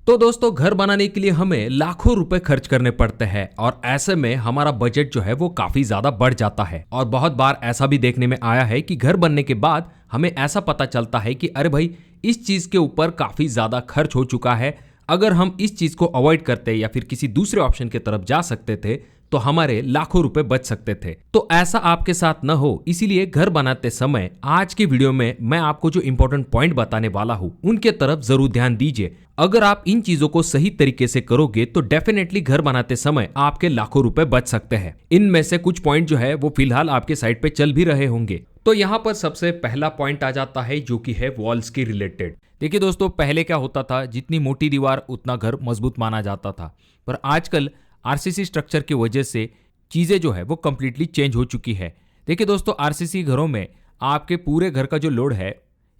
तो दोस्तों घर बनाने के लिए हमें लाखों रुपए खर्च करने पड़ते हैं और ऐसे में हमारा बजट जो है वो काफी ज्यादा बढ़ जाता है। और बहुत बार ऐसा भी देखने में आया है कि घर बनने के बाद हमें ऐसा पता चलता है कि अरे भाई इस चीज के ऊपर काफी ज्यादा खर्च हो चुका है, अगर हम इस चीज को अवॉइड करते या फिर किसी दूसरे ऑप्शन की तरफ जा सकते थे तो हमारे लाखों रुपए बच सकते थे। तो ऐसा आपके साथ न हो, इसीलिए घर बनाते समय आज के वीडियो में मैं आपको जो इंपॉर्टेंट पॉइंट बताने वाला हूं उनके तरफ जरूर ध्यान दीजिए। अगर आप इन चीजों को सही तरीके से करोगे तो डेफिनेटली घर बनाते समय आपके लाखों रुपए बच सकते हैं। इनमें से कुछ पॉइंट जो है वो फिलहाल आपके साइट पे चल भी रहे होंगे। तो यहाँ पर सबसे पहला पॉइंट आ जाता है जो कि है वॉल्स के रिलेटेड। देखिए दोस्तों, पहले क्या होता था, जितनी मोटी दीवार उतना घर मजबूत माना जाता था, पर आजकल आरसीसी स्ट्रक्चर की वजह से चीजें जो है वो कंप्लीटली चेंज हो चुकी है। देखिए दोस्तों, आरसीसी घरों में आपके पूरे घर का जो लोड है,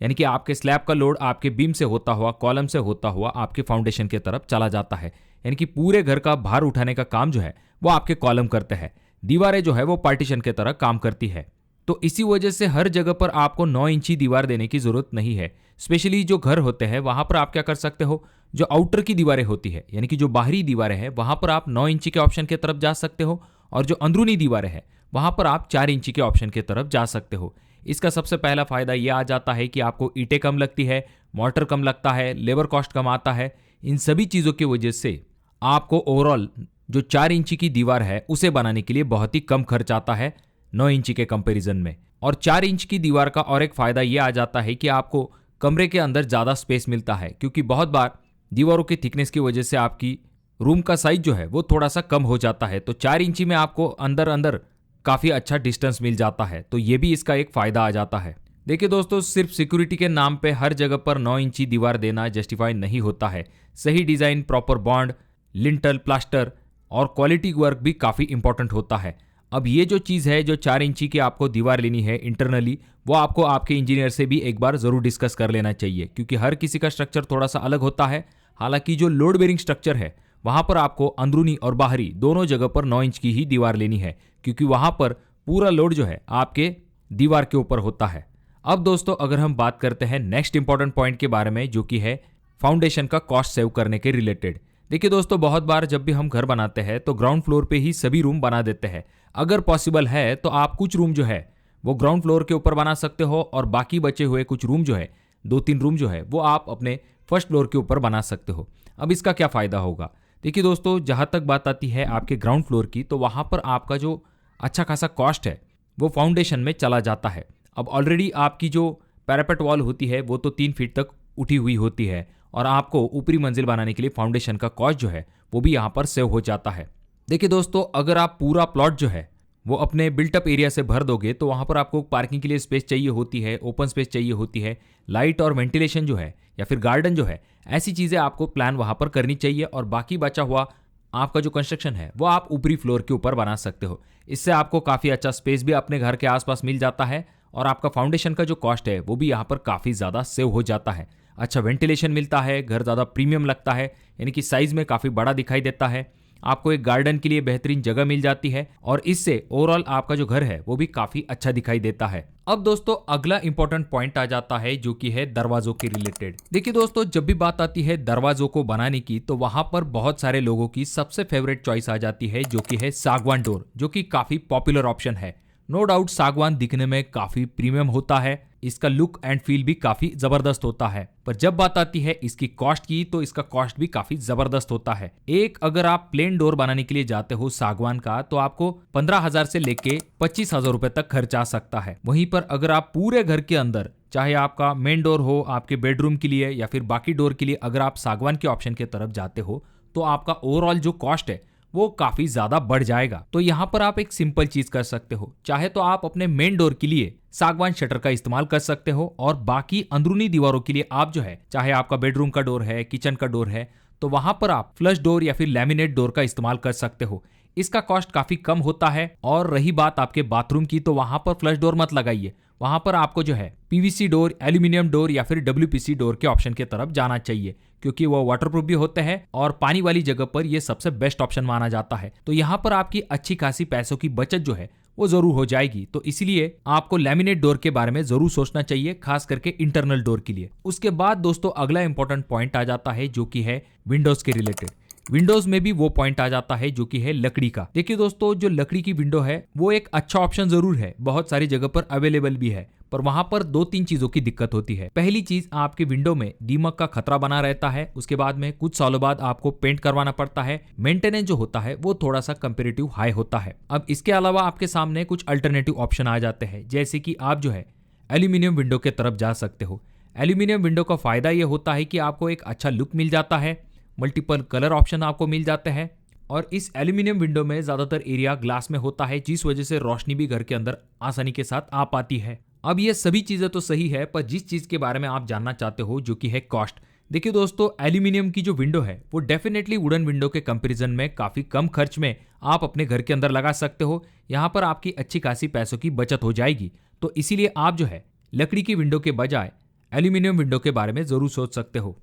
यानी कि आपके स्लैब का लोड आपके बीम से होता हुआ, कॉलम से होता हुआ आपके फाउंडेशन की तरफ चला जाता है। यानी कि पूरे घर का भार उठाने का काम जो है वो आपके कॉलम करते हैं, दीवारें जो है वो पार्टीशन की तरह काम करती है। तो इसी वजह से हर जगह पर आपको 9 इंची दीवार देने की जरूरत नहीं है। स्पेशली जो घर होते हैं वहां पर आप क्या कर सकते हो, जो आउटर की दीवारें होती है यानी कि जो बाहरी दीवारें हैं वहां पर आप 9 इंची के ऑप्शन की तरफ जा सकते हो, और जो अंदरूनी दीवारें हैं वहां पर आप 4 इंची के ऑप्शन की तरफ जा सकते हो। इसका सबसे पहला फायदा यह आ जाता है कि आपको ईंटें कम लगती है, मोर्टर कम लगता है, लेबर कॉस्ट कम आता है। इन सभी चीज़ों की वजह से आपको ओवरऑल जो 4 इंची की दीवार है उसे बनाने के लिए बहुत ही कम खर्च आता है 9 इंची के कंपैरिजन में। और 4 इंच की दीवार का और एक फायदा यह आ जाता है कि आपको कमरे के अंदर ज़्यादा स्पेस मिलता है, क्योंकि बहुत बार दीवारों की थिकनेस की वजह से आपकी रूम का साइज जो है वो थोड़ा सा कम हो जाता है। तो 4 इंची में आपको अंदर अंदर काफ़ी अच्छा डिस्टेंस मिल जाता है, तो ये भी इसका एक फ़ायदा आ जाता है। देखिए दोस्तों, सिर्फ सिक्योरिटी के नाम पे हर जगह पर 9 इंची दीवार देना जस्टिफाई नहीं होता है। सही design, proper bond, lintel, plaster और क्वालिटी वर्क भी काफ़ी इंपॉर्टेंट होता है। अब ये जो चीज़ है, जो 4 इंची की आपको दीवार लेनी है इंटरनली, वो आपको आपके इंजीनियर से भी एक बार ज़रूर डिस्कस कर लेना चाहिए, क्योंकि हर किसी का स्ट्रक्चर थोड़ा सा अलग होता है। हालांकि जो लोड बेरिंग स्ट्रक्चर है वहाँ पर आपको अंदरूनी और बाहरी दोनों जगह पर 9 इंच की ही दीवार लेनी है, क्योंकि वहाँ पर पूरा लोड जो है आपके दीवार के ऊपर होता है। अब दोस्तों, अगर हम बात करते हैं नेक्स्ट इंपॉर्टेंट पॉइंट के बारे में, जो कि है फाउंडेशन का कॉस्ट सेव करने के रिलेटेड। देखिए दोस्तों, बहुत बार जब भी हम घर बनाते हैं तो ग्राउंड फ्लोर पे ही सभी रूम बना देते हैं। अगर पॉसिबल है तो आप कुछ रूम जो है वो ग्राउंड फ्लोर के ऊपर बना सकते हो, और बाकी बचे हुए कुछ रूम जो है, 2-3 रूम जो है वो आप अपने फर्स्ट फ्लोर के ऊपर बना सकते हो। अब इसका क्या फ़ायदा होगा? देखिए दोस्तों, जहाँ तक बात आती है आपके ग्राउंड फ्लोर की, तो वहाँ पर आपका जो अच्छा खासा कॉस्ट है वो फाउंडेशन में चला जाता है। अब ऑलरेडी आपकी जो पैरापेट वॉल होती है वो तो 3 फीट तक उठी हुई होती है, और आपको ऊपरी मंजिल बनाने के लिए फाउंडेशन का कॉस्ट जो है वो भी यहाँ पर सेव हो जाता है। देखिए दोस्तों, अगर आप पूरा प्लॉट जो है वो अपने बिल्टअप एरिया से भर दोगे तो वहाँ पर आपको पार्किंग के लिए स्पेस चाहिए होती है, ओपन स्पेस चाहिए होती है, लाइट और वेंटिलेशन जो है या फिर गार्डन जो है, ऐसी चीज़ें आपको प्लान वहाँ पर करनी चाहिए। और बाकी बचा हुआ आपका जो कंस्ट्रक्शन है वो आप ऊपरी फ्लोर के ऊपर बना सकते हो। इससे आपको काफ़ी अच्छा स्पेस भी अपने घर के आसपास मिल जाता है, और आपका फाउंडेशन का जो कॉस्ट है वो भी यहाँ पर काफ़ी ज़्यादा सेव हो जाता है। अच्छा वेंटिलेशन मिलता है, घर ज़्यादा प्रीमियम लगता है, यानी कि साइज़ में काफ़ी बड़ा दिखाई देता है, आपको एक गार्डन के लिए बेहतरीन जगह मिल जाती है, और इससे ओवरऑल आपका जो घर है वो भी काफ़ी अच्छा दिखाई देता है। अब दोस्तों, अगला इंपॉर्टेंट पॉइंट आ जाता है जो कि है दरवाजों के रिलेटेड। देखिए दोस्तों, जब भी बात आती है दरवाजों को बनाने की तो वहां पर बहुत सारे लोगों की सबसे फेवरेट चॉइस आ जाती है जो कि है सागवान डोर, जो कि काफ़ी पॉपुलर ऑप्शन है। नो डाउट सागवान दिखने में काफ़ी प्रीमियम होता है, इसका लुक एंड फील भी काफ़ी ज़बरदस्त होता है, पर जब बात आती है इसकी कॉस्ट की तो इसका कॉस्ट भी काफ़ी ज़बरदस्त होता है। एक अगर आप प्लेन डोर बनाने के लिए जाते हो सागवान का तो आपको 15,000 से लेके 25,000 रुपए तक खर्च आ सकता है। वहीं पर अगर आप पूरे घर के अंदर, चाहे आपका मेन डोर हो आपके बेडरूम के लिए या फिर बाकी डोर के लिए, अगर आप सागवान के ऑप्शन की तरफ जाते हो तो आपका ओवरऑल जो कॉस्ट है वो काफी ज्यादा बढ़ जाएगा। तो यहाँ पर आप एक सिंपल चीज कर सकते हो, चाहे तो आप अपने मेन डोर के लिए सागवान शटर का इस्तेमाल कर सकते हो, और बाकी अंदरूनी दीवारों के लिए आप जो है, चाहे आपका बेडरूम का डोर है, किचन का डोर है, तो वहां पर आप फ्लश डोर या फिर लैमिनेट डोर का इस्तेमाल कर सकते हो। इसका कॉस्ट काफी कम होता है। और रही बात आपके बाथरूम की, तो वहां पर फ्लश डोर मत लगाइए, वहां पर आपको जो है पीवीसी डोर, एल्यूमिनियम डोर या फिर डब्ल्यूपीसी डोर के ऑप्शन की तरफ जाना चाहिए, क्योंकि वो वाटरप्रूफ भी होते हैं और पानी वाली जगह पर ये सबसे बेस्ट ऑप्शन माना जाता है। तो यहाँ पर आपकी अच्छी खासी पैसों की बचत जो है वो जरूर हो जाएगी। तो इसीलिए आपको लैमिनेट डोर के बारे में जरूर सोचना चाहिए, खास करके इंटरनल डोर के लिए। उसके बाद दोस्तों अगला इंपॉर्टेंट पॉइंट आ जाता है जो कि है विंडोज के रिलेटेड। विंडोज में भी वो पॉइंट आ जाता है जो कि है लकड़ी का। देखिए दोस्तों, जो लकड़ी की विंडो है वो एक अच्छा ऑप्शन जरूर है, बहुत सारी जगह पर अवेलेबल भी है, पर वहां पर 2-3 चीजों की दिक्कत होती है। पहली चीज, आपके विंडो में दीमक का खतरा बना रहता है। उसके बाद में कुछ सालों बाद आपको पेंट करवाना पड़ता है। मेंटेनेंस जो होता है वो थोड़ा सा कंपेरेटिव हाई होता है। अब इसके अलावा आपके सामने कुछ अल्टरनेटिव ऑप्शन आ जाते हैं, जैसे कि आप जो है एल्यूमिनियम विंडो के तरफ जा सकते हो। एल्यूमिनियम विंडो का फायदा ये होता है कि आपको एक अच्छा लुक मिल जाता है, मल्टीपल कलर ऑप्शन आपको मिल जाते हैं, और इस एल्यूमिनियम विंडो में ज्यादातर एरिया ग्लास में होता है, जिस वजह से रोशनी भी घर के अंदर आसानी के साथ आ पाती है। अब ये सभी चीजें तो सही है, पर जिस चीज के बारे में आप जानना चाहते हो जो कि है कॉस्ट। देखिए दोस्तों, एल्यूमिनियम की जो विंडो है वो डेफिनेटली वुडन विंडो के कंपैरिजन में काफी कम खर्च में आप अपने घर के अंदर लगा सकते हो। यहाँ पर आपकी अच्छी खासी पैसों की बचत हो जाएगी। तो इसीलिए आप जो है लकड़ी की विंडो के बजाय एल्यूमिनियम विंडो के बारे में जरूर सोच सकते हो।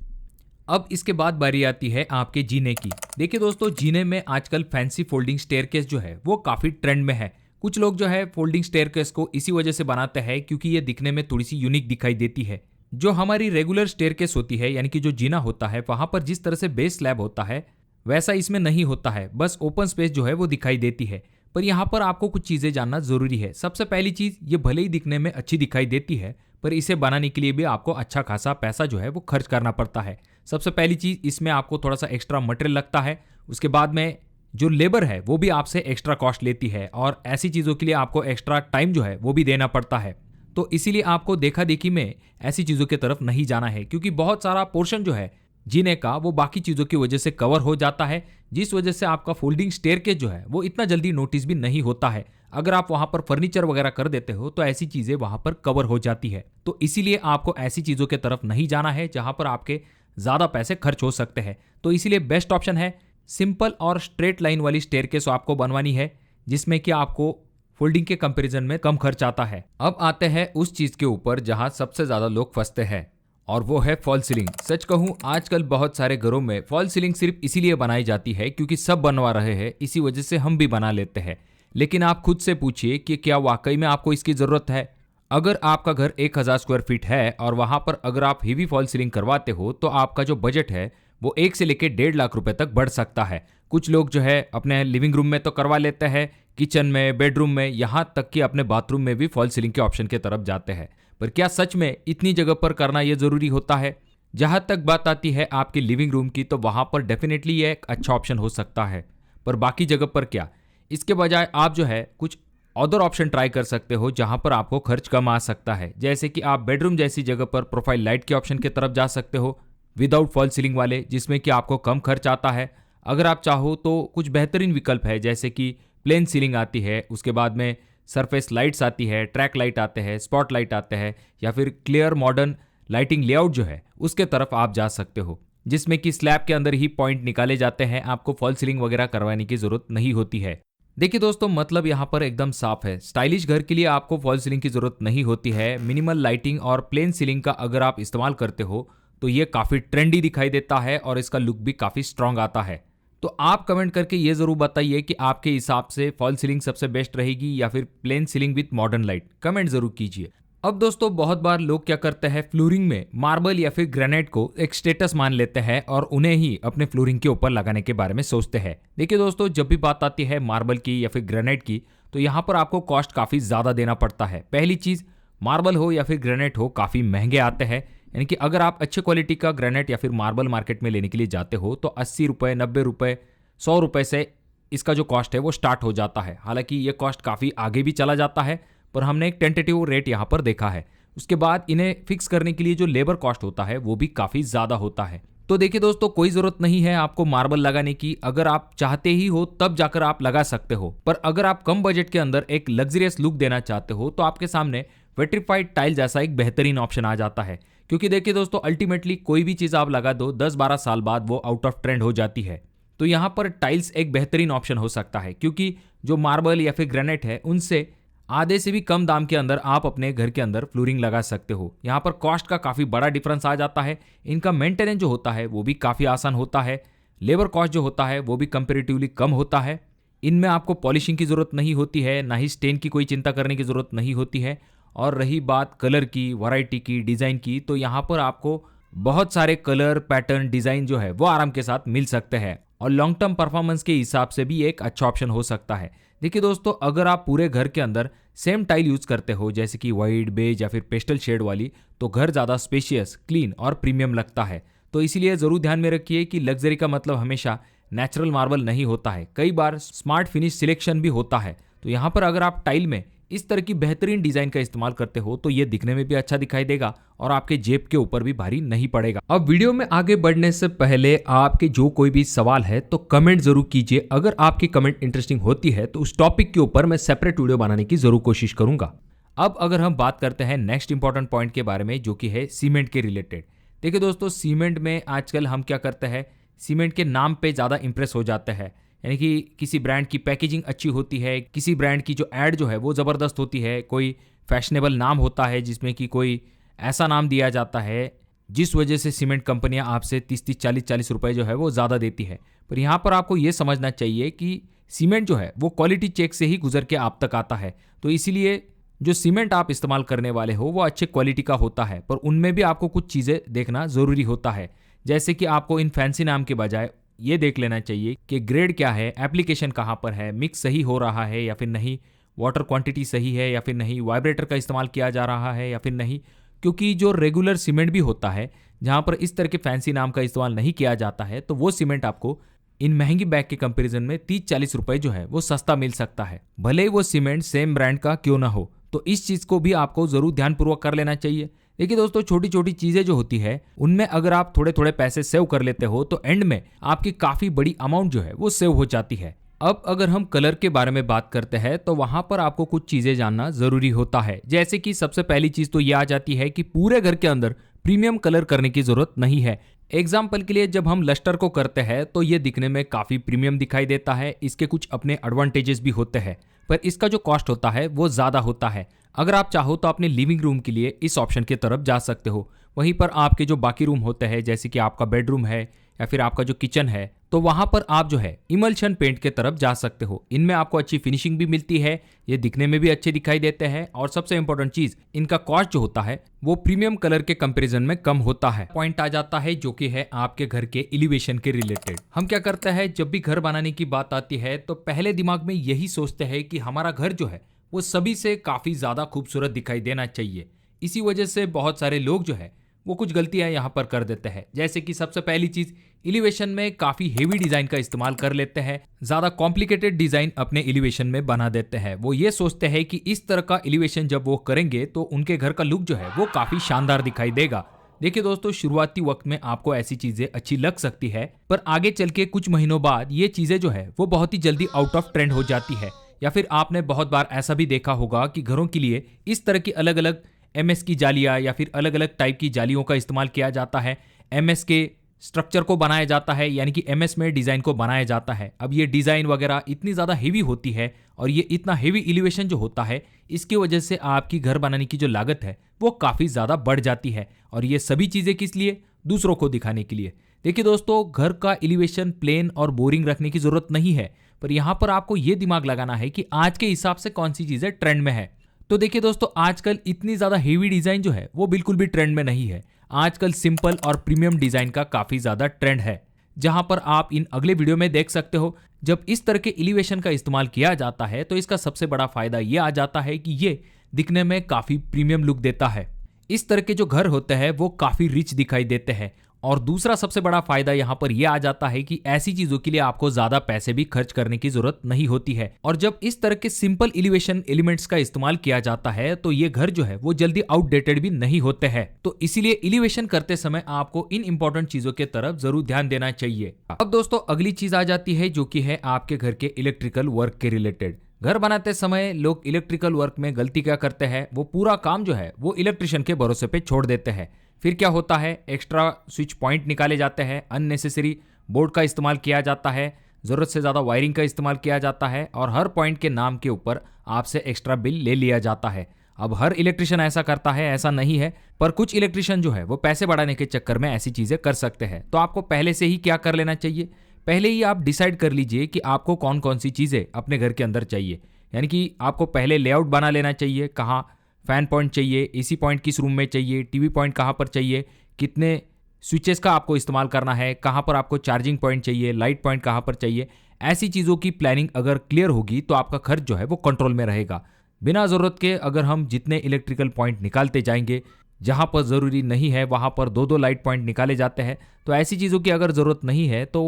अब इसके बाद बारी आती है आपके जीने की। देखिए दोस्तों, जीने में आजकल फैंसी फोल्डिंग स्टेयरकेस जो है वो काफी ट्रेंड में है। कुछ लोग जो है फोल्डिंग स्टेयरकेस को इसी वजह से बनाते हैं क्योंकि ये दिखने में थोड़ी सी यूनिक दिखाई देती है। जो हमारी रेगुलर स्टेयरकेस होती है, यानी कि जो जीना होता है, वहां पर जिस तरह से बेस स्लैब होता है वैसा इसमें नहीं होता है, बस ओपन स्पेस जो है वो दिखाई देती है। पर यहाँ पर आपको कुछ चीजें जानना जरूरी है। सबसे पहली चीज, ये भले ही दिखने में अच्छी दिखाई देती है, पर इसे बनाने के लिए भी आपको अच्छा खासा पैसा जो है वो खर्च करना पड़ता है। सबसे पहली चीज, इसमें आपको थोड़ा सा एक्स्ट्रा मटेरियल लगता है। उसके बाद में जो लेबर है वो भी आपसे एक्स्ट्रा कॉस्ट लेती है, और ऐसी चीजों के लिए आपको एक्स्ट्रा टाइम जो है वो भी देना पड़ता है। तो इसीलिए आपको देखा देखी में ऐसी चीजों की तरफ नहीं जाना है, क्योंकि बहुत सारा पोर्शन जो है जीने का वो बाकी चीजों की वजह से कवर हो जाता है, जिस वजह से आपका फोल्डिंग स्टेयरकेस जो है वो इतना जल्दी नोटिस भी नहीं होता है। अगर आप वहां पर फर्नीचर वगैरह कर देते हो तो ऐसी चीजें वहां पर कवर हो जाती है। तो इसीलिए आपको ऐसी चीजों की तरफ नहीं जाना है जहां पर आपके ज्यादा पैसे खर्च हो सकते हैं। तो इसीलिए बेस्ट ऑप्शन है सिंपल और स्ट्रेट लाइन वाली स्टेयरकेस आपको बनवानी है, जिसमें कि आपको फोल्डिंग के कंपैरिजन में कम खर्च आता है। अब आते हैं उस चीज के ऊपर जहां सबसे ज्यादा लोग फंसते हैं, और वो है फॉल सीलिंग। सच कहूं, आजकल बहुत सारे घरों में फॉल सीलिंग सिर्फ इसीलिए बनाई जाती है क्योंकि सब बनवा रहे हैं, इसी वजह से हम भी बना लेते हैं। लेकिन आप खुद से पूछिए कि क्या वाकई में आपको इसकी जरूरत है। अगर आपका घर 1000 स्क्वायर फीट है और वहां पर अगर आप हेवी फॉल सीलिंग करवाते हो तो आपका जो बजट है वो 1 से लेकर 1.5 लाख रुपए तक बढ़ सकता है। कुछ लोग जो है अपने लिविंग रूम में तो करवा लेते हैं, किचन में, बेडरूम में, यहाँ तक कि अपने बाथरूम में भी फॉल सीलिंग के ऑप्शन की तरफ जाते हैं। पर क्या सच में इतनी जगह पर करना यह जरूरी होता है? जहां तक बात आती है आपके लिविंग रूम की, तो वहां पर डेफिनेटली यह एक अच्छा ऑप्शन हो सकता है, पर बाकी जगह पर क्या? इसके बजाय आप जो है कुछ अदर ऑप्शन ट्राई कर सकते हो जहां पर आपको खर्च कम आ सकता है। जैसे कि आप बेडरूम जैसी जगह पर प्रोफाइल लाइट के ऑप्शन की तरफ जा सकते हो विदाउट फॉल सीलिंग वाले, जिसमें कि आपको कम खर्च आता है। अगर आप चाहो तो कुछ बेहतरीन विकल्प है, जैसे कि प्लेन सीलिंग आती है, उसके बाद में सरफेस लाइट्स आती है, ट्रैक लाइट आते हैं, स्पॉट लाइट आते हैं, या फिर क्लियर मॉडर्न लाइटिंग लेआउट जो है उसके तरफ आप जा सकते हो, जिसमें कि स्लैब के अंदर ही पॉइंट निकाले जाते हैं, आपको फॉल सीलिंग वगैरह करवाने की जरूरत नहीं होती है। देखिए दोस्तों, मतलब यहाँ पर एकदम साफ है, स्टाइलिश घर के लिए आपको फॉल सीलिंग की जरूरत नहीं होती है। मिनिमल लाइटिंग और प्लेन सीलिंग का अगर आप इस्तेमाल करते हो तो ये काफी ट्रेंडी दिखाई देता है और इसका लुक भी काफी स्ट्रांग आता है। तो आप कमेंट करके ये जरूर बताइए कि आपके हिसाब से फॉल सीलिंग सबसे बेस्ट रहेगी या फिर plain ceiling with modern light, comment जरूर कीजिए। अब दोस्तों, बहुत बार लोग क्या करते हैं, फ्लोरिंग में मार्बल या फिर ग्रेनाइट को एक स्टेटस मान लेते हैं और उन्हें ही अपने फ्लोरिंग के ऊपर लगाने के बारे में सोचते हैं। देखिए दोस्तों, जब भी बात आती है मार्बल की या फिर ग्रेनाइट की, तो यहाँ पर आपको कॉस्ट काफी ज्यादा देना पड़ता है। पहली चीज, मार्बल हो या फिर ग्रेनाइट हो काफी महंगे आते हैं, यानी कि अगर आप अच्छे क्वालिटी का ग्रेनाइट या फिर मार्बल मार्केट में लेने के लिए जाते हो तो 80 रुपए, 90 रुपए, 100 रुपए से इसका जो कॉस्ट है वो स्टार्ट हो जाता है। हालांकि ये कॉस्ट काफ़ी आगे भी चला जाता है, पर हमने एक टेंटेटिव रेट यहाँ पर देखा है। उसके बाद इन्हें फिक्स करने के लिए जो लेबर कॉस्ट होता है वो भी काफ़ी ज़्यादा होता है। तो देखिए दोस्तों, कोई ज़रूरत नहीं है आपको मार्बल लगाने की। अगर आप चाहते ही हो तब जाकर आप लगा सकते हो, पर अगर आप कम बजट के अंदर एक लग्जरियस लुक देना चाहते हो तो आपके सामने वेट्रीफाइड टाइल जैसा एक बेहतरीन ऑप्शन आ जाता है। क्योंकि देखिए दोस्तों, अल्टीमेटली कोई भी चीज़ आप लगा दो 10-12 साल बाद वो आउट ऑफ ट्रेंड हो जाती है। तो यहाँ पर टाइल्स एक बेहतरीन ऑप्शन हो सकता है, क्योंकि जो मार्बल या फिर ग्रेनाइट है उनसे आधे से भी कम दाम के अंदर आप अपने घर के अंदर फ्लोरिंग लगा सकते हो। यहाँ पर कॉस्ट का काफ़ी बड़ा डिफरेंस आ जाता है। इनका मेंटेनेंस जो होता है वो भी काफ़ी आसान होता है। लेबर कॉस्ट जो होता है वो भी कंपेरेटिवली कम होता है। इनमें आपको पॉलिशिंग की ज़रूरत नहीं होती है, ना ही स्टेन की कोई चिंता करने की ज़रूरत नहीं होती है। और रही बात कलर की, वैरायटी की, डिज़ाइन की, तो यहाँ पर आपको बहुत सारे कलर, पैटर्न, डिज़ाइन जो है वो आराम के साथ मिल सकते हैं और लॉन्ग टर्म परफॉर्मेंस के हिसाब से भी एक अच्छा ऑप्शन हो सकता है। देखिए दोस्तों, अगर आप पूरे घर के अंदर सेम टाइल यूज़ करते हो जैसे कि वाइट, बेज या फिर पेस्टल शेड वाली, तो घर ज़्यादा स्पेशियस, क्लीन और प्रीमियम लगता है। तो इसीलिए ज़रूर ध्यान में रखिए कि लग्जरी का मतलब हमेशा नेचुरल मार्बल नहीं होता है, कई बार स्मार्ट फिनिश सिलेक्शन भी होता है। तो यहाँ पर अगर आप टाइल में इस तरह की बेहतरीन डिजाइन का इस्तेमाल करते हो तो ये दिखने में भी अच्छा दिखाई देगा और आपके जेब के ऊपर भी भारी नहीं पड़ेगा। अब वीडियो में आगे बढ़ने से पहले आपके जो कोई भी सवाल है तो कमेंट जरूर कीजिए। अगर आपकी कमेंट इंटरेस्टिंग होती है तो उस टॉपिक के ऊपर मैं सेपरेट वीडियो बनाने की जरूर कोशिश करूंगा। अब अगर हम बात करते हैं नेक्स्ट इंपॉर्टेंट पॉइंट के बारे में, जो कि है सीमेंट के रिलेटेड। देखिए दोस्तों, सीमेंट में आजकल हम क्या करते हैं, सीमेंट के नाम पे ज़्यादा इंप्रेस हो जाते हैं। यानी कि किसी ब्रांड की पैकेजिंग अच्छी होती है, किसी ब्रांड की जो ऐड जो है वो ज़बरदस्त होती है, कोई फैशनेबल नाम होता है जिसमें कि कोई ऐसा नाम दिया जाता है जिस वजह से सीमेंट कंपनियां आपसे 30-30, 40-40 रुपए जो है वो ज़्यादा देती है। पर यहाँ पर आपको ये समझना चाहिए कि सीमेंट जो है वो क्वालिटी चेक से ही गुजर के आप तक आता है। तो इसीलिए जो सीमेंट आप इस्तेमाल करने वाले हो वो अच्छे क्वालिटी का होता है, पर उनमें भी आपको कुछ चीज़ें देखना ज़रूरी होता है। जैसे कि आपको इन फैंसी नाम के बजाय ये देख लेना चाहिए कि ग्रेड क्या है, एप्लीकेशन कहाँ पर है, मिक्स सही हो रहा है या फिर नहीं, वाटर क्वांटिटी सही है या फिर नहीं, वाइब्रेटर का इस्तेमाल किया जा रहा है या फिर नहीं। क्योंकि जो रेगुलर सीमेंट भी होता है जहाँ पर इस तरह के फैंसी नाम का इस्तेमाल नहीं किया जाता है, तो वो सीमेंट आपको इन महंगी बैग के कंपैरिजन में 30-40 रुपए जो है वो सस्ता मिल सकता है, भले ही वो सीमेंट सेम ब्रांड का क्यों ना हो। तो इस चीज़ को भी आपको ज़रूर ध्यानपूर्वक कर लेना चाहिए। देखिए दोस्तों, छोटी छोटी चीज़ें जो होती है उनमें अगर आप थोड़े थोड़े पैसे सेव कर लेते हो तो एंड में आपकी काफ़ी बड़ी अमाउंट जो है वो सेव हो जाती है। अब अगर हम कलर के बारे में बात करते हैं तो वहां पर आपको कुछ चीज़ें जानना ज़रूरी होता है। जैसे कि सबसे पहली चीज़ तो ये आ जाती है कि पूरे घर के अंदर प्रीमियम कलर करने की ज़रूरत नहीं है। एग्जाम्पल के लिए जब हम लस्टर को करते हैं तो ये दिखने में काफ़ी प्रीमियम दिखाई देता है। इसके कुछ अपने एडवांटेजेस भी होते हैं, पर इसका जो कॉस्ट होता है वो ज़्यादा होता है। अगर आप चाहो तो अपने लिविंग रूम के लिए इस ऑप्शन की तरफ जा सकते हो। वहीं पर आपके जो बाकी रूम होते हैं जैसे कि आपका बेडरूम है या फिर आपका जो किचन है, तो वहां पर आप जो है इमल्शन पेंट के तरफ जा सकते हो। इनमें आपको अच्छी फिनिशिंग भी मिलती है, ये दिखने में भी अच्छे दिखाई देते हैं और सबसे इंपॉर्टेंट चीज, इनका कॉस्ट जो होता है वो प्रीमियम कलर के कंपैरिजन में कम होता है। पॉइंट आ जाता है जो कि है आपके घर के एलिवेशन के रिलेटेड। हम क्या करते हैं, जब भी घर बनाने की बात आती है तो पहले दिमाग में यही सोचते हैं कि हमारा घर जो है वो सभी से काफी ज्यादा खूबसूरत दिखाई देना चाहिए। इसी वजह से बहुत सारे लोग जो है वो कुछ गलतियां यहाँ पर कर देते हैं। जैसे कि सबसे पहली चीज, एलिवेशन में काफी हेवी डिजाइन का इस्तेमाल कर लेते हैं, ज्यादा कॉम्प्लिकेटेड डिजाइन अपने एलिवेशन में बना देते हैं। वो ये सोचते हैं कि इस तरह का एलिवेशन जब वो करेंगे तो उनके घर का लुक जो है वो काफी शानदार दिखाई देगा। देखिए दोस्तों, शुरुआती वक्त में आपको ऐसी चीजें अच्छी लग सकती है, पर आगे चल के कुछ महीनों बाद ये चीजें जो है वो बहुत ही जल्दी आउट ऑफ ट्रेंड हो जाती है। या फिर आपने बहुत बार ऐसा भी देखा होगा कि घरों के लिए इस तरह की अलग अलग एमएस की जालियां या फिर अलग अलग टाइप की जालियों का इस्तेमाल किया जाता है। एमएस के स्ट्रक्चर को बनाया जाता है, यानी कि एमएस में डिज़ाइन को बनाया जाता है। अब ये डिज़ाइन वगैरह इतनी ज़्यादा हेवी होती है और ये इतना हेवी एलिवेशन जो होता है, इसकी वजह से आपकी घर बनाने की जो लागत है वो काफ़ी ज़्यादा बढ़ जाती है। और ये सभी चीज़ें किस लिए? दूसरों को दिखाने के लिए। देखिए दोस्तों, घर का एलिवेशन प्लेन और बोरिंग रखने की ज़रूरत नहीं है, पर यहाँ पर आपको ये दिमाग लगाना है कि आज के हिसाब से कौन सी चीज़ें ट्रेंड में है। तो देखिए दोस्तों, आजकल इतनी ज़्यादा हेवी डिज़ाइन जो है वो बिल्कुल भी ट्रेंड में नहीं है। आजकल सिंपल और प्रीमियम डिज़ाइन का काफ़ी ज़्यादा ट्रेंड है, जहां पर आप इन अगले वीडियो में देख सकते हो। जब इस तरह के एलिवेशन का इस्तेमाल किया जाता है तो इसका सबसे बड़ा फायदा ये आ जाता है कि ये दिखने में काफ़ी प्रीमियम लुक देता है। इस तरह के जो घर होते हैं वो काफ़ी रिच दिखाई देते हैं। और दूसरा सबसे बड़ा फायदा यहाँ पर यह आ जाता है कि ऐसी चीजों के लिए आपको ज्यादा पैसे भी खर्च करने की जरूरत नहीं होती है। और जब इस तरह के सिंपल एलिवेशन एलिमेंट्स का इस्तेमाल किया जाता है तो ये घर जो है वो जल्दी आउटडेटेड भी नहीं होते हैं। तो इसीलिए एलिवेशन करते समय आपको इन इंपॉर्टेंट चीजों के तरफ जरूर ध्यान देना चाहिए। अब दोस्तों, अगली चीज आ जाती है जो कि है आपके घर के इलेक्ट्रिकल वर्क के रिलेटेड। घर बनाते समय लोग इलेक्ट्रिकल वर्क में गलती क्या करते हैं, वो पूरा काम जो है वो इलेक्ट्रिशियन के भरोसे पे छोड़ देते हैं। फिर क्या होता है, एक्स्ट्रा स्विच पॉइंट निकाले जाते हैं, अननेसेसरी बोर्ड का इस्तेमाल किया जाता है, ज़रूरत से ज़्यादा वायरिंग का इस्तेमाल किया जाता है और हर पॉइंट के नाम के ऊपर आपसे एक्स्ट्रा बिल ले लिया जाता है। अब हर इलेक्ट्रिशियन ऐसा करता है ऐसा नहीं है, पर कुछ इलेक्ट्रिशियन जो है वो पैसे बढ़ाने के चक्कर में ऐसी चीज़ें कर सकते हैं। तो आपको पहले से ही क्या कर लेना चाहिए, पहले ही आप डिसाइड कर लीजिए कि आपको कौन कौन सी चीज़ें अपने घर के अंदर चाहिए। यानी कि आपको पहले लेआउट बना लेना चाहिए, कहाँ फैन पॉइंट चाहिए, एसी पॉइंट किस रूम में चाहिए, टीवी पॉइंट कहाँ पर चाहिए, कितने स्विचेस का आपको इस्तेमाल करना है, कहाँ पर आपको चार्जिंग पॉइंट चाहिए, लाइट पॉइंट कहाँ पर चाहिए। ऐसी चीज़ों की प्लानिंग अगर क्लियर होगी तो आपका खर्च जो है वो कंट्रोल में रहेगा। बिना ज़रूरत के अगर हम जितने इलेक्ट्रिकल पॉइंट निकालते जाएंगे, जहाँ पर ज़रूरी नहीं है वहाँ पर दो दो लाइट पॉइंट निकाले जाते हैं, तो ऐसी चीज़ों की अगर ज़रूरत नहीं है तो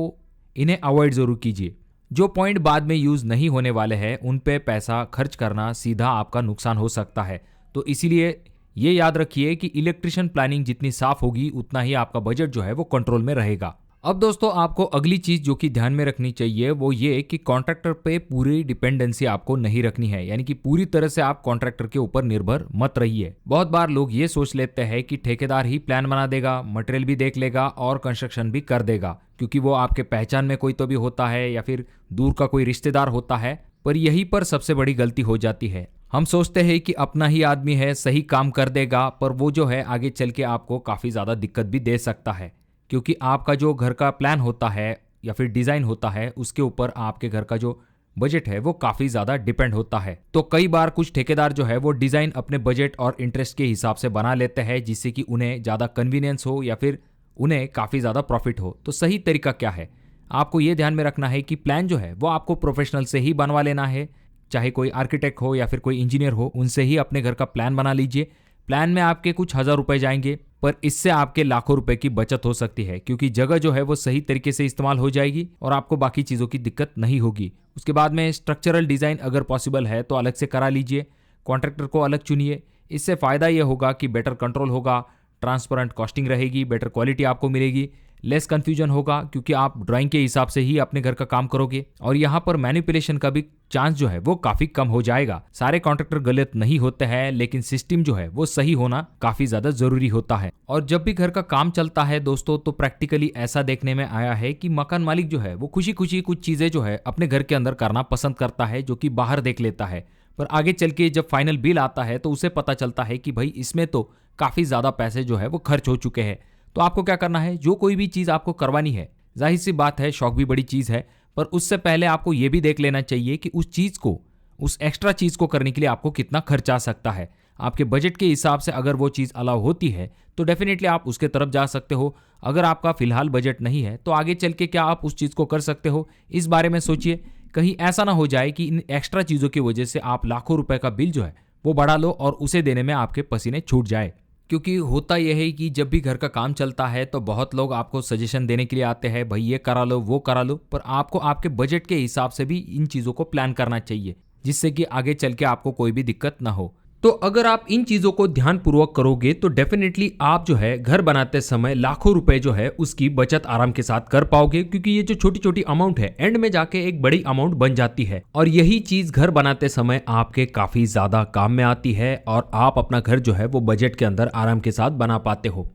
इन्हें अवॉइड ज़रूर कीजिए। जो पॉइंट बाद में यूज़ नहीं होने वाले हैं उन पे पैसा खर्च करना सीधा आपका नुकसान हो सकता है। तो इसीलिए ये याद रखिए कि इलेक्ट्रिशियन प्लानिंग जितनी साफ होगी उतना ही आपका बजट जो है वो कंट्रोल में रहेगा। अब दोस्तों आपको अगली चीज जो कि ध्यान में रखनी चाहिए वो ये कि कॉन्ट्रैक्टर पे पूरी डिपेंडेंसी आपको नहीं रखनी है। यानी कि पूरी तरह से आप कॉन्ट्रैक्टर के ऊपर निर्भर मत रहिए। बहुत बार लोग ये सोच लेते हैं कि ठेकेदार ही प्लान बना देगा, मटेरियल भी देख लेगा और कंस्ट्रक्शन भी कर देगा, क्योंकि वो आपके पहचान में कोई तो भी होता है या फिर दूर का कोई रिश्तेदार होता है। पर यहीं पर सबसे बड़ी गलती हो जाती है। हम सोचते हैं कि अपना ही आदमी है, सही काम कर देगा, पर वो जो है आगे चल के आपको काफ़ी ज़्यादा दिक्कत भी दे सकता है, क्योंकि आपका जो घर का प्लान होता है या फिर डिज़ाइन होता है उसके ऊपर आपके घर का जो बजट है वो काफ़ी ज़्यादा डिपेंड होता है। तो कई बार कुछ ठेकेदार जो है वो डिज़ाइन अपने बजट और इंटरेस्ट के हिसाब से बना लेते हैं, जिससे कि उन्हें ज़्यादा कन्वीनियंस हो या फिर उन्हें काफ़ी ज़्यादा प्रॉफिट हो। तो सही तरीका क्या है, आपको ये ध्यान में रखना है कि प्लान जो है वो आपको प्रोफेशनल से ही बनवा लेना है, चाहे कोई आर्किटेक्ट हो या फिर कोई इंजीनियर हो, उनसे ही अपने घर का प्लान बना लीजिए। प्लान में आपके कुछ हज़ार रुपए जाएंगे, पर इससे आपके लाखों रुपए की बचत हो सकती है, क्योंकि जगह जो है वो सही तरीके से इस्तेमाल हो जाएगी और आपको बाकी चीज़ों की दिक्कत नहीं होगी। उसके बाद में स्ट्रक्चरल डिज़ाइन अगर पॉसिबल है तो अलग से करा लीजिए, कॉन्ट्रैक्टर को अलग चुनिए। इससे फ़ायदा ये होगा कि बेटर कंट्रोल होगा, ट्रांसपेरेंट कॉस्टिंग रहेगी, बेटर क्वालिटी आपको मिलेगी, लेस कंफ्यूजन होगा, क्योंकि आप ड्राइंग के हिसाब से ही अपने घर का काम करोगे और यहाँ पर मैनिपुलेशन का भी चांस जो है वो काफी कम हो जाएगा। सारे कॉन्ट्रैक्टर गलत नहीं होते हैं, लेकिन सिस्टम जो है वो सही होना काफी ज्यादा जरूरी होता है। और जब भी घर का काम चलता है दोस्तों, तो प्रैक्टिकली ऐसा देखने में आया है कि मकान मालिक जो है वो खुशी खुशी कुछ चीजें जो है अपने घर के अंदर करना पसंद करता है, जो कि बाहर देख लेता है, पर आगे चल के जब फाइनल बिल आता है तो उसे पता चलता है कि भाई इसमें तो काफी ज्यादा पैसे जो है वो खर्च हो चुके हैं। तो आपको क्या करना है, जो कोई भी चीज़ आपको करवानी है, जाहिर सी बात है शौक भी बड़ी चीज़ है, पर उससे पहले आपको ये भी देख लेना चाहिए कि उस चीज़ को, उस एक्स्ट्रा चीज़ को करने के लिए आपको कितना खर्च आ सकता है। आपके बजट के हिसाब से अगर वो चीज़ अलाउ होती है तो डेफिनेटली आप उसके तरफ जा सकते हो। अगर आपका फिलहाल बजट नहीं है तो आगे चल के क्या आप उस चीज़ को कर सकते हो, इस बारे में सोचिए। कहीं ऐसा ना हो जाए कि इन एक्स्ट्रा चीज़ों की वजह से आप लाखों रुपए का बिल जो है वो बढ़ा लो और उसे देने में आपके पसीने छूट जाए। क्योंकि होता यह है कि जब भी घर का काम चलता है तो बहुत लोग आपको सजेशन देने के लिए आते हैं, भाई ये करा लो वो करा लो, पर आपको आपके बजट के हिसाब से भी इन चीज़ों को प्लान करना चाहिए, जिससे कि आगे चल के आपको कोई भी दिक्कत ना हो। तो अगर आप इन चीज़ों को ध्यानपूर्वक करोगे तो डेफिनेटली आप जो है घर बनाते समय लाखों रुपए जो है उसकी बचत आराम के साथ कर पाओगे, क्योंकि ये जो छोटी छोटी अमाउंट है एंड में जाके एक बड़ी अमाउंट बन जाती है और यही चीज़ घर बनाते समय आपके काफ़ी ज़्यादा काम में आती है और आप अपना घर जो है वो बजट के अंदर आराम के साथ बना पाते हो।